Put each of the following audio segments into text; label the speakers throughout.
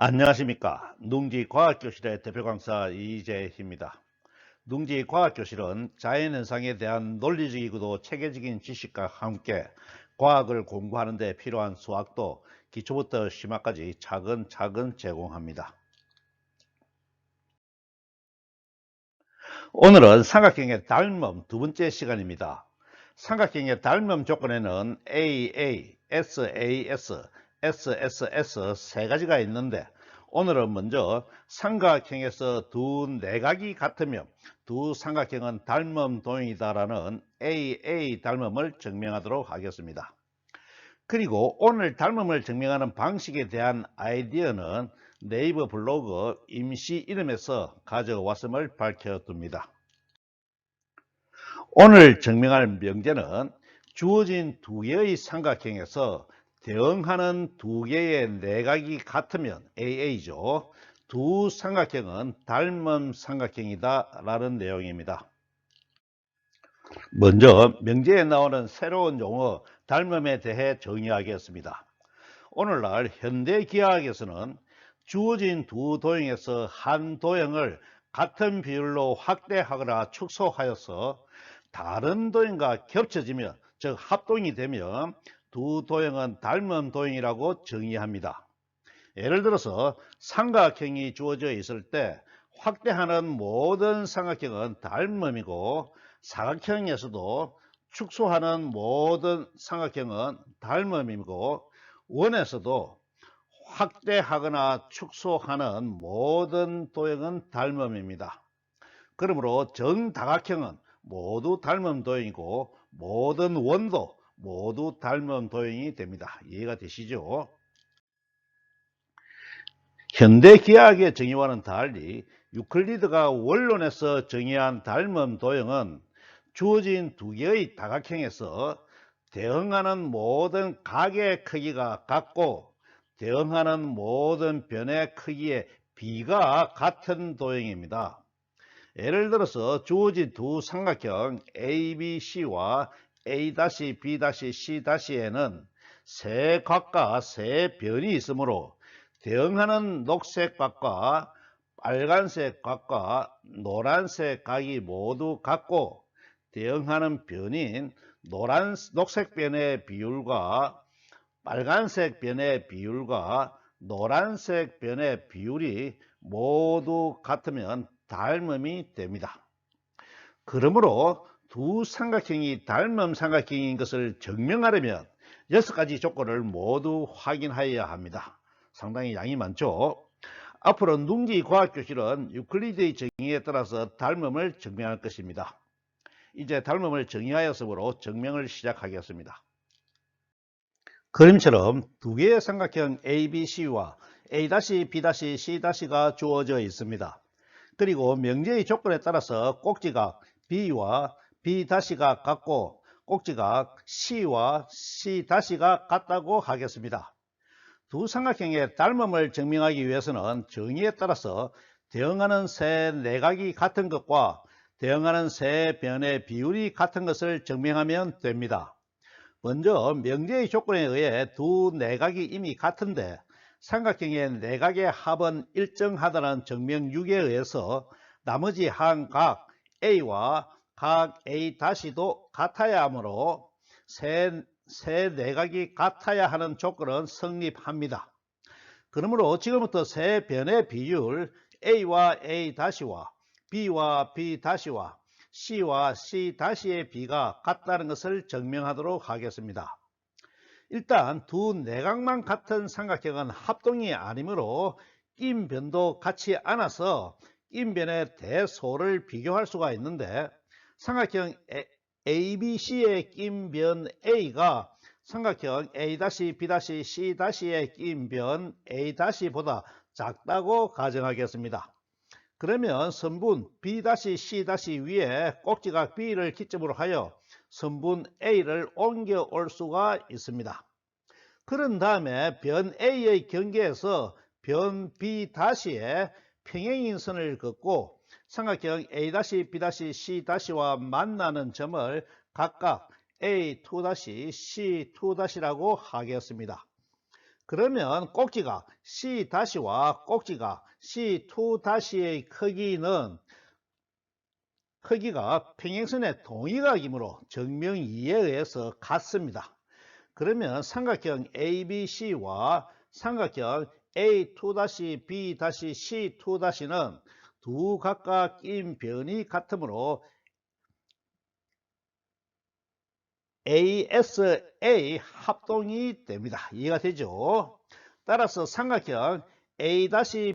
Speaker 1: 안녕하십니까. 농지과학교실의 대표 강사 이재희입니다. 농지과학교실은 자연현상에 대한 논리적이고도 체계적인 지식과 함께 과학을 공부하는 데 필요한 수학도 기초부터 심화까지 차근차근 제공합니다. 오늘은 삼각형의 닮음 두 번째 시간입니다. 삼각형의 닮음 조건에는 AA, SAS, SSS 세 가지가 있는데 오늘은 먼저 삼각형에서 두 내각이 같으며 두 삼각형은 닮음 도형이다라는 AA 닮음을 증명하도록 하겠습니다. 그리고 오늘 닮음을 증명하는 방식에 대한 아이디어는 네이버 블로그 임시 이름에서 가져왔음을 밝혀둡니다. 오늘 증명할 명제는 주어진 두 개의 삼각형에서 대응하는 두 개의 내각이 같으면 AA죠. 두 삼각형은 닮음 삼각형이다 라는 내용입니다. 먼저 명제에 나오는 새로운 용어 닮음에 대해 정의하겠습니다. 오늘날 현대기하학에서는 주어진 두 도형에서 한 도형을 같은 비율로 확대하거나 축소하여서 다른 도형과 겹쳐지면, 즉 합동이 되면 두 도형은 닮은 도형이라고 정의합니다. 예를 들어서 삼각형이 주어져 있을 때 확대하는 모든 삼각형은 닮음이고, 사각형에서도 축소하는 모든 삼각형은 닮음이고, 원에서도 확대하거나 축소하는 모든 도형은 닮음입니다. 그러므로 정다각형은 모두 닮음 도형이고 모든 원도 모두 닮음 도형이 됩니다. 이해가 되시죠? 현대기하학의 정의와는 달리 유클리드가 원론에서 정의한 닮음 도형은 주어진 두 개의 다각형에서 대응하는 모든 각의 크기가 같고 대응하는 모든 변의 크기의 비가 같은 도형입니다. 예를 들어서 주어진 두 삼각형 ABC와 A-B-C-에는 세 각과 세 변이 있으므로 대응하는 녹색 각과 빨간색 각과 노란색 각이 모두 같고 대응하는 변인 녹색 변의 비율과 빨간색 변의 비율과 노란색 변의 비율이 모두 같으면 닮음이 됩니다. 그러므로 두 삼각형이 닮음 삼각형인 것을 증명하려면 6가지 조건을 모두 확인하여야 합니다. 상당히 양이 많죠. 앞으로 농지과학교실은 유클리드의 정의에 따라서 닮음을 증명할 것입니다. 이제 닮음을 정의하였으므로 증명을 시작하겠습니다. 그림처럼 두 개의 삼각형 ABC와 A-B-C-가 주어져 있습니다. 그리고 명제의 조건에 따라서 꼭지각 B와 B-가 같고 꼭지각 C와 C-가 같다고 하겠습니다. 두 삼각형의 닮음을 증명하기 위해서는 정의에 따라서 대응하는 세 내각이 같은 것과 대응하는 세 변의 비율이 같은 것을 증명하면 됩니다. 먼저 명제의 조건에 의해 두 내각이 이미 같은데 삼각형의 내각의 합은 일정하다는 증명 6에 의해서 나머지 한 각 A와 각 A-도 같아야 하므로 세 내각이 같아야 하는 조건은 성립합니다. 그러므로 지금부터 세 변의 비율 A와 A-와 B와 B-와 C와 C-의 비가 같다는 것을 증명하도록 하겠습니다. 일단 두 내각만 같은 삼각형은 합동이 아니므로 낀 변도 같지 않아서 낀 변의 대소를 비교할 수가 있는데 삼각형 ABC의 낀 변 A가 삼각형 A-B-C-의 낀 변 A-보다 작다고 가정하겠습니다. 그러면 선분 B-C- 위에 꼭지각 B를 기점으로 하여 선분 A를 옮겨 올 수가 있습니다. 그런 다음에 변 A의 경계에서 변 B-에 평행인 선을 긋고 삼각형 A-B-C-와 만나는 점을 각각 A2-, C2-라고 하겠습니다. 그러면 꼭지각 C-와 꼭지각 C2-의 크기가 평행선의 동의각이므로 정명 2에 의해서 같습니다. 그러면 삼각형 ABC와 삼각형 A2-B-C2-는 두 각각 낀 변이 같으므로 ASA 합동이 됩니다. 이해가 되죠? 따라서 삼각형 A-B-C-를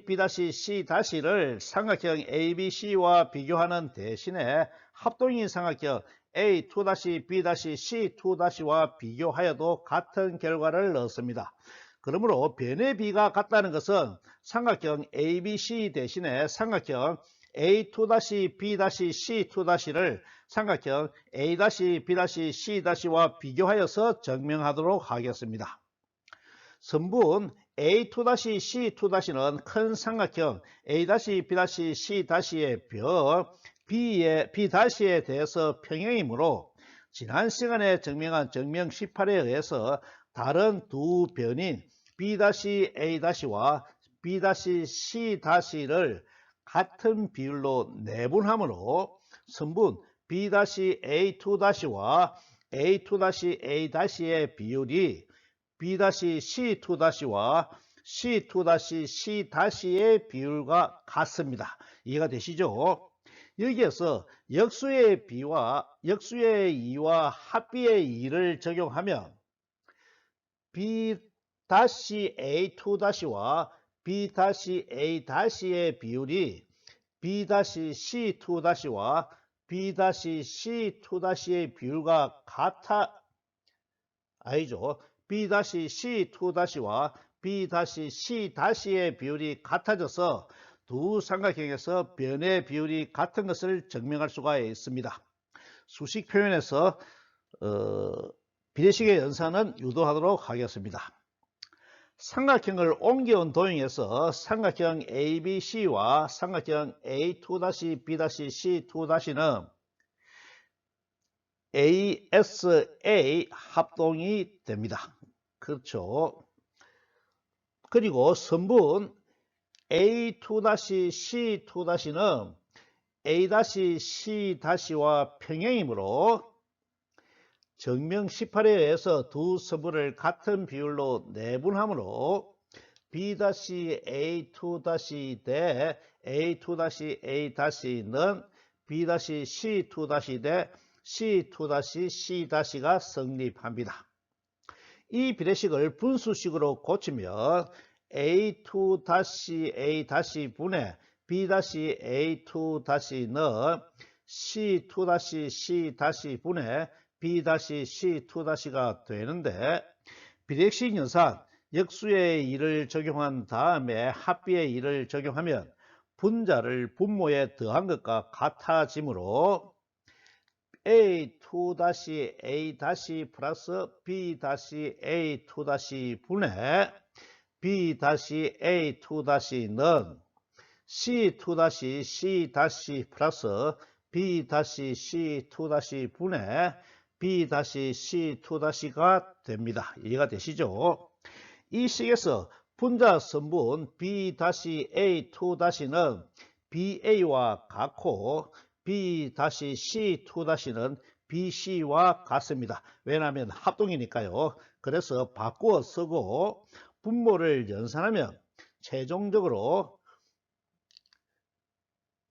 Speaker 1: 삼각형 ABC와 비교하는 대신에 합동인 삼각형 A2-B-C2-와 비교하여도 같은 결과를 얻습니다. 그러므로 변의 비가 같다는 것은 삼각형 ABC 대신에 삼각형 A2-B-C2-를 삼각형 A-B-C-와 비교하여서 증명하도록 하겠습니다. 선분 A2-C2-는 큰 삼각형 A-B-C-의 변 B''에 대해서 평행이므로 지난 시간에 증명한 증명 18에 의해서 다른 두 변인 B'-A'"와 B'-C'"를 같은 비율로 내분함으로 선분 B'-A2'와 A2'-A'"의 비율이 B'-C2'와 C2'-C'"의 비율과 같습니다. 이해가 되시죠? 여기에서 역수의 2와 합비의 2를 적용하면 B'-A2'와 B'-A'"의 비율이 B'-C2'와 B'-C2'의 비율과 아니죠. B'-C2'와 B'-C''의 비율이 같아져서 두 삼각형에서 변의 비율이 같은 것을 증명할 수가 있습니다. 수식 표현에서 비례식의 연산은 유도하도록 하겠습니다. 삼각형을 옮겨온 도형에서 삼각형 ABC와 삼각형 A2-B-C2-는 ASA 합동이 됩니다. 그렇죠. 그리고 선분 A2-C2-는 A-C'"와 평행이므로 증명 18에 의해서 두 선분을 같은 비율로 내분함으로 B'-A2' 대 A2-A''는 B'-C2' 대 C2-C'"가 성립합니다. 이 비례식을 분수식으로 고치면 A2-A' B'-A2'는 C2-C' 분의 B'-C2'가 되는데 비례식 연산 역수의 2를 적용한 다음에 합비의 2를 적용하면 분자를 분모에 더한 것과 같아지므로 A2-A' 플러스 B'-A2' 분의 B'-A2'는 C2-C' 플러스 B'-C2' 분의 B'-C2'가 됩니다. 이해가 되시죠? 이 식에서 분자 선분 B'-A2'는 BA와 같고 B'-C2'는 BC와 같습니다. 왜냐하면 합동이니까요. 그래서 바꾸어 쓰고 분모를 연산하면 최종적으로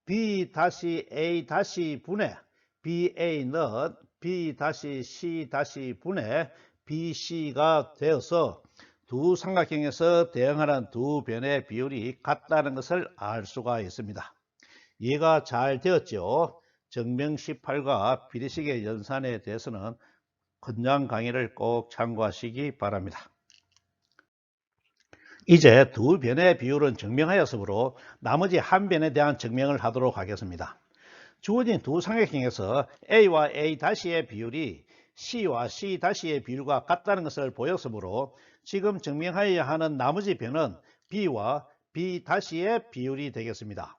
Speaker 1: B'-A' 분의 BA는 B'-C' 분의 BC가 되어서 두 삼각형에서 대응하는 두 변의 비율이 같다는 것을 알 수가 있습니다. 이해가 잘 되었죠? 증명 18과 비례식의 연산에 대해서는 건장 강의를 꼭 참고하시기 바랍니다. 이제 두 변의 비율은 증명하였으므로 나머지 한 변에 대한 증명을 하도록 하겠습니다. 주어진 두 삼각형에서 A와 A''의 비율이 C와 C''의 비율과 같다는 것을 보였으므로 지금 증명하여야 하는 나머지 변은 B와 B''의 비율이 되겠습니다.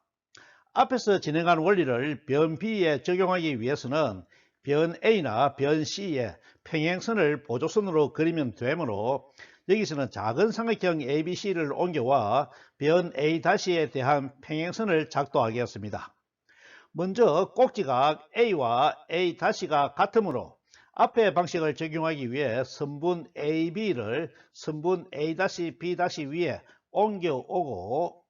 Speaker 1: 앞에서 진행한 원리를 변 B에 적용하기 위해서는 변 A나 변 C에 평행선을 보조선으로 그리면 되므로 여기서는 작은 삼각형 ABC를 옮겨와 변 A'에 대한 평행선을 작도하겠습니다. 먼저 꼭지각 A와 A'가 같으므로 앞의 방식을 적용하기 위해 선분 AB를 선분 A-B- 위에 옮겨오고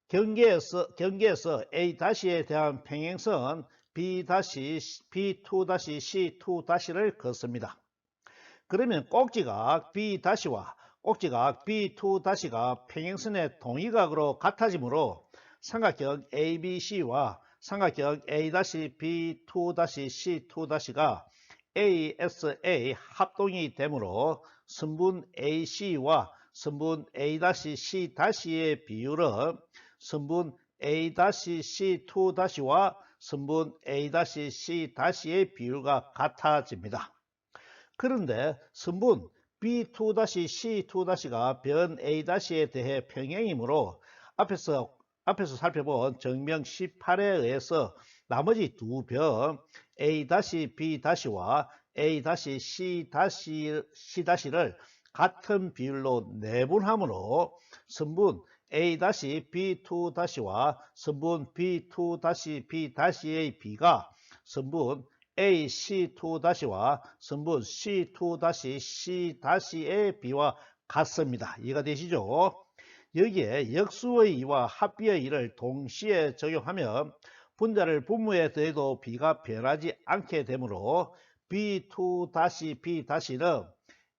Speaker 1: 경계에서 A-에 대한 평행선 B-B2-C2-를 긋습니다. 그러면 꼭지각 B-와 꼭지각 B2-가 평행선의 동위각으로 같아지므로 삼각형 ABC와 삼각형 A-B2-C2-가 ASA 합동이 되므로 선분 AC와 선분 A-C-의 비율은 선분 A-C2-와 선분 A-C-의 비율과 같아집니다. 그런데 선분 B2-C2-가 변 A-에 대해 평행이므로 앞에서 살펴본 정명 18에 의해서 나머지 두 변 A-B-와 A-C-를 같은 비율로 내분함으로 선분 A-B2-와 선분 B2-B의 비가 선분 AC2-와 선분 C2-C의 비와 같습니다. 이해가 되시죠? 여기에 역수의 2와 합비의 2를 동시에 적용하면 분자를 분모에 더해도 비가 변하지 않게 되므로 B2-B'는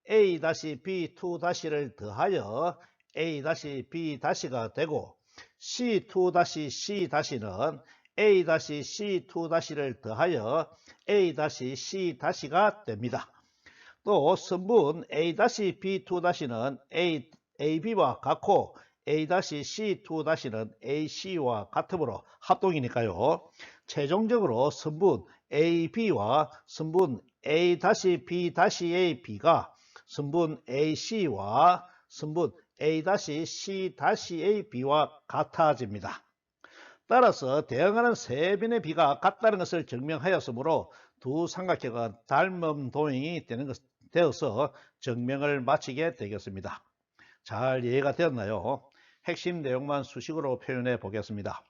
Speaker 1: A-B2-를 더하여 A-B-가 되고 C2-C-는 A-C2-를 더하여 A-C-가 됩니다. 또 선분 A-B2-는 AB와 같고 A-C2-는 AC와 같으므로 합동이니까요. 최종적으로 선분 AB와 선분 A-B-의 비가 선분 AC와 선분 A-C-의 비와 같아집니다. 따라서 대응하는 세 변의 비가 같다는 것을 증명하였으므로 두 삼각형은 닮음 도형이 되어서 증명을 마치게 되겠습니다. 잘 이해가 되었나요? 핵심 내용만 수식으로 표현해 보겠습니다.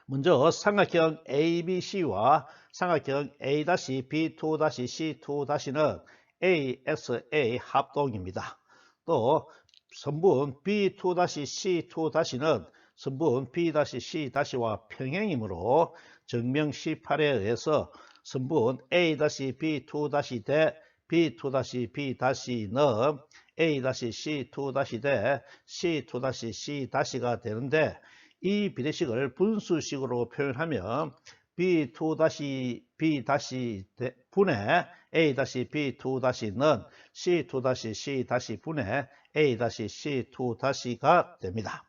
Speaker 1: 먼저 삼각형 ABC와 삼각형 A-B2-C2-는 ASA 합동입니다. 또 선분 B2-C2-는 선분 B-C-와 평행이므로 정명 18에 의해서 선분 A-B2- 대 B2-B-는 A-C2- 대 C2-C-가 되는데 이 비례식을 분수식으로 표현하면 B2-B- 분의 A-B2-는 C2-C- 분의 A-C2-가 됩니다.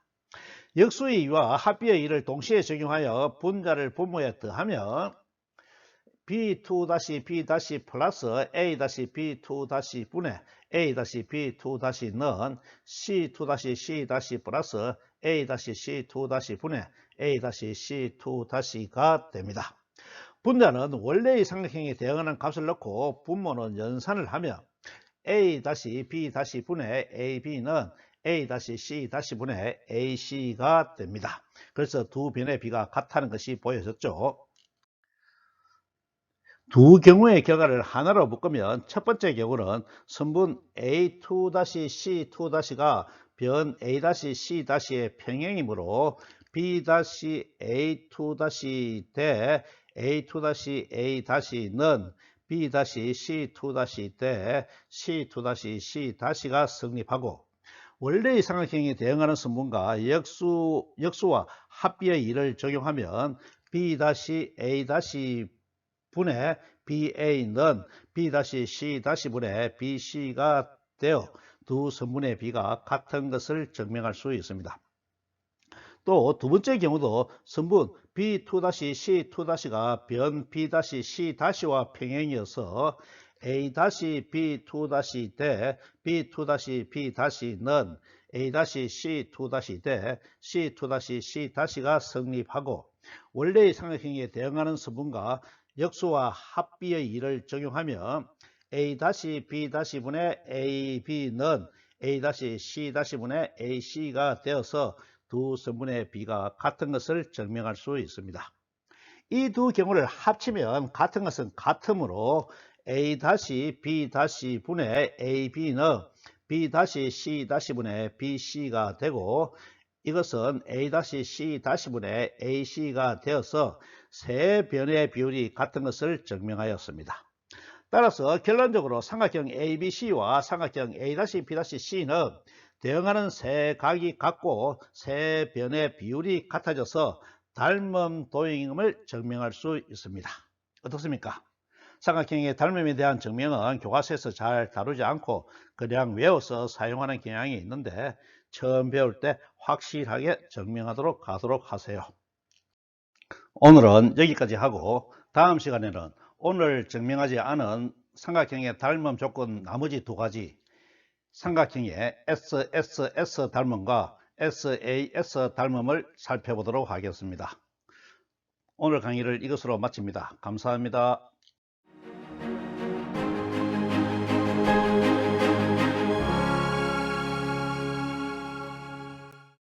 Speaker 1: 역수의 2와 합비의 2를 동시에 적용하여 분자를 분모에 더하면 B2-B- 플러스 A-B2- 분의 A-B2-는 C2-C- 플러스 A-C2- 분의 A-C2-가 됩니다. 분자는 원래의 삼각형에 대응하는 값을 넣고 분모는 연산을 하면 A-B- 분의 AB는 A-C- 분의 AC가 됩니다. 그래서 두 변의 비가 같다는 것이 보여졌죠. 두 경우의 결과를 하나로 묶으면 첫 번째 경우는 선분 A2-C2-가 변 A-C-의 평행이므로 B-A2- 대 A2-A-는 B-C2- 대 C2-C-가 성립하고 원래의 삼각형에 대응하는 선분과 역수와 합비의 2를 적용하면 B-A- 분의 BA는 B-C- 분의 BC가 되어 두 선분의 비가 같은 것을 증명할 수 있습니다. 또 두 번째 경우도 선분 B2-C2-가 변 B-C-와 평행이어서 A-B2- 대 B2-B-는 A-C2- 대 C2-C-가 성립하고 원래의 삼각형에 대응하는 선분과 역수와 합비의 2를 적용하면 A-B-분의 AB는 A-C-분의 AC가 되어서 두 성분의 B가 같은 것을 증명할 수 있습니다. 이 두 경우를 합치면 같은 것은 같으므로 A-B-분의 AB는 B-C-분의 BC가 되고 이것은 A-C-분의 AC가 되어서 세 변의 비율이 같은 것을 증명하였습니다. 따라서 결론적으로 삼각형 ABC와 삼각형 A-B-C는 대응하는 세 각이 같고 세 변의 비율이 같아져서 닮음 도형임을 증명할 수 있습니다. 어떻습니까? 삼각형의 닮음에 대한 증명은 교과서에서 잘 다루지 않고 그냥 외워서 사용하는 경향이 있는데 처음 배울 때 확실하게 증명하도록 하세요. 오늘은 여기까지 하고 다음 시간에는 오늘 증명하지 않은 삼각형의 닮음 조건 나머지 두 가지 삼각형의 SSS 닮음과 SAS 닮음을 살펴보도록 하겠습니다. 오늘 강의를 이것으로 마칩니다. 감사합니다.